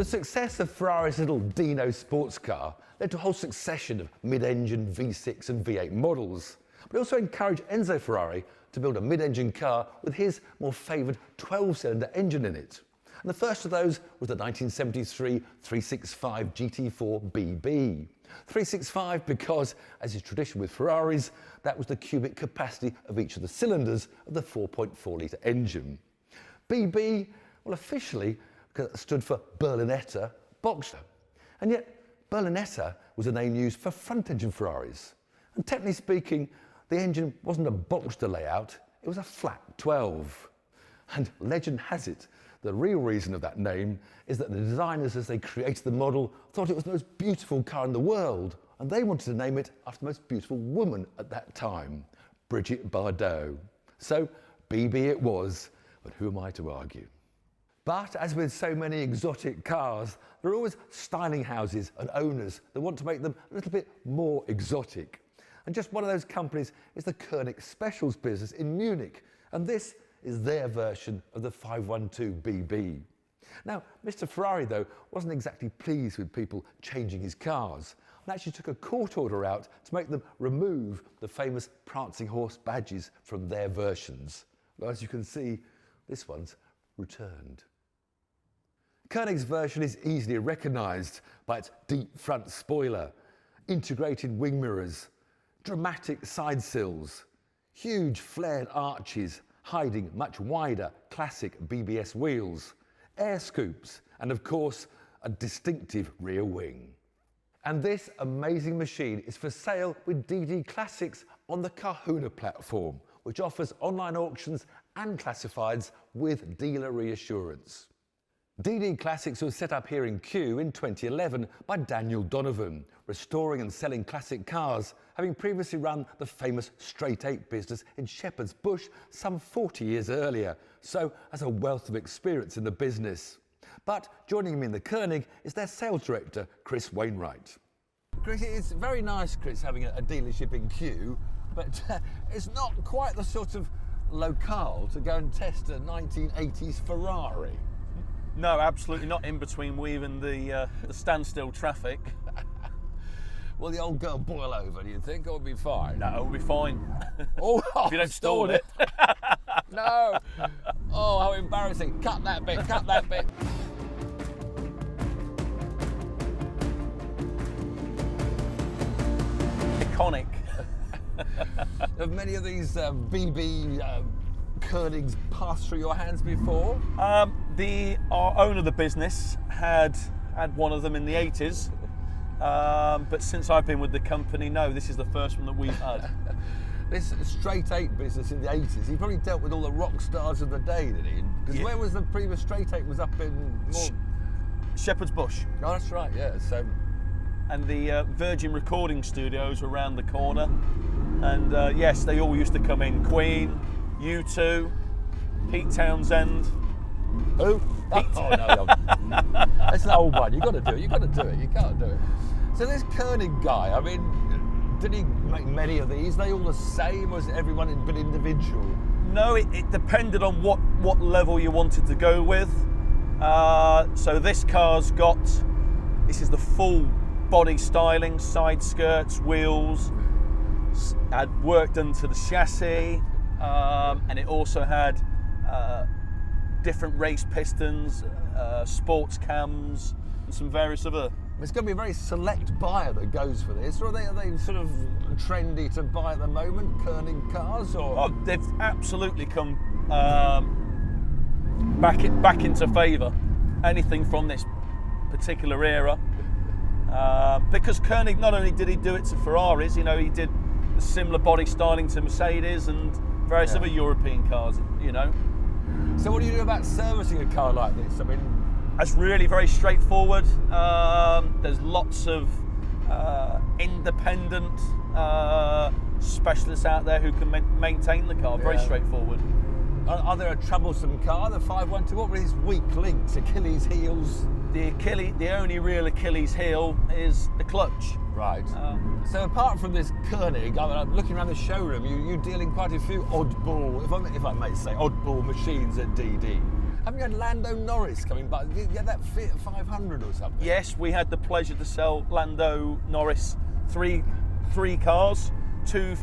The success of Ferrari's little Dino sports car led to a whole succession of mid-engine V6 and V8 models, but it also encouraged Enzo Ferrari to build a mid-engine car with his more favoured 12-cylinder engine in it. And the first of those was the 1973 365 GT4BB. 365 because, as is tradition with Ferraris, that was the cubic capacity of each of the cylinders of the 4.4-litre engine. BB, well, officially stood for Berlinetta Boxer. And yet, Berlinetta was a name used for front-engine Ferraris. And technically speaking, the engine wasn't a Boxster layout, it was a flat 12. And legend has it, the real reason of that name is that the designers, as they created the model, thought it was the most beautiful car in the world, and they wanted to name it after the most beautiful woman at that time, Brigitte Bardot. So, BB it was, but who am I to argue? But as with so many exotic cars, there are always styling houses and owners that want to make them a little bit more exotic. And just one of those companies is the Koenig Specials business in Munich, and this is their version of the 512BB. Now, Mr. Ferrari, though, wasn't exactly pleased with people changing his cars, and actually took a court order out to make them remove the famous prancing horse badges from their versions. Well, as you can see, this one's returned. Koenig's version is easily recognised by its deep front spoiler, integrated wing mirrors, dramatic side sills, huge flared arches hiding much wider classic BBS wheels, air scoops, and of course, a distinctive rear wing. And this amazing machine is for sale with DD Classics on the Carhuna platform, which offers online auctions and classifieds with dealer reassurance. DD Classics was set up here in Kew in 2011 by Daniel Donovan, restoring and selling classic cars, having previously run the famous Straight 8 business in Shepherd's Bush some 40 years earlier, so has a wealth of experience in the business. But joining him in the Koenig is their sales director, Chris Wainwright. Chris, it's very nice, Chris, having a dealership in Kew, but it's not quite the sort of locale to go and test a 1980s Ferrari. No, absolutely not, in between weaving the standstill traffic. Will the old girl boil over, do you think, or it'll be fine? No, it'll be fine. Oh, if you don't stall it. No. Oh, how embarrassing. Cut that bit, cut that bit. Iconic. Have many of these BB Koenigs passed through your hands before? Our owner of the business had one of them in the 80s, but since I've been with the company, no, this is the first one that we've had. This Straight 8 business in the 80s, he probably dealt with all the rock stars of the day, did he? Because Yeah. where was the previous Straight 8? Was up in Shepherd's Bush. Oh, that's right, yeah. So, And the Virgin recording studios around the corner. And yes, they all used to come in. Queen, U2, Pete Townsend. who? Oh, no, that's an old one. You've got to do it. You've got to do it. You can't do it. So this Koenig guy, I mean, did he make many of these? Are they all the same, or is everyone a bit individual? No, it depended on what level you wanted to go with. So this car's got, this is the full body styling, side skirts, wheels, had work done to the chassis, and it also had different race pistons, sports cams, and some various other. It's going to be a very select buyer that goes for this, or are they sort of trendy to buy at the moment, Koenig cars? Or Oh, they've absolutely come back into favour. Anything from this particular era, because Koenig, not only did he do it to Ferraris, you know, he did a similar body styling to Mercedes and various other European cars, you know. So what do you do about servicing a car like this? I mean, That's really very straightforward. There's lots of independent specialists out there who can maintain the car. Very straightforward. are there a troublesome car, the 512? What were his weak links, Achilles heels? The only real Achilles heel is the clutch. Right. So apart from this Koenig, I'm looking around the showroom, you deal in quite a few oddball, if I may say, oddball machines at DD. Haven't you had Lando Norris coming by? You had that Fiat 500 or something? Yes, we had the pleasure to sell Lando Norris three cars, two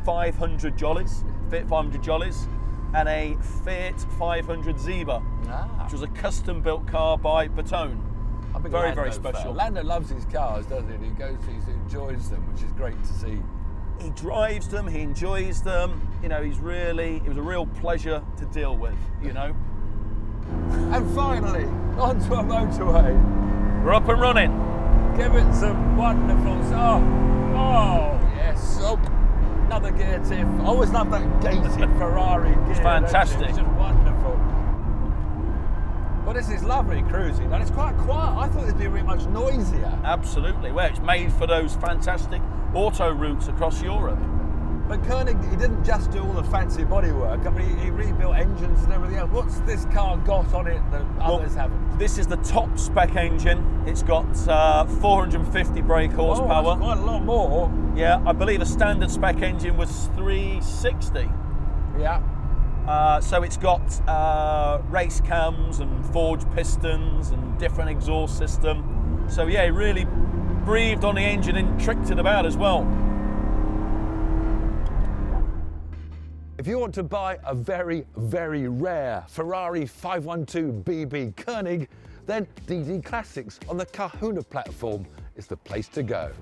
500 Jollies, Fiat 500 Jollies, and a Fiat 500 Zebra, which was a custom-built car by Bertone. Very special. Lando loves his cars, doesn't he? He goes, he enjoys them, which is great to see. He drives them, he enjoys them. You know, it was a real pleasure to deal with, you know. And finally, onto a motorway. We're up and running. Give it some wonderful, oh yes, another gear, Tiff. I always love that gated Ferrari gear. It's fantastic. It's just wonderful. Well, this is lovely cruising, and it's quite quiet. I thought it'd be really much noisier. Absolutely. Well, it's made for those fantastic auto routes across Europe. But Koenig, he didn't just do all the fancy bodywork. I mean, he rebuilt engines and everything else. What's this car got on it that others haven't? This is the top spec engine. It's got 450 brake horsepower. That's quite a lot more. Yeah, I believe a standard spec engine was 360. Yeah. So it's got race cams and forged pistons and different exhaust system. So yeah, he really breathed on the engine and tricked it about as well. If you want to buy a very, very rare Ferrari 512BB Koenig, then DD Classics on the Carhuna platform is the place to go.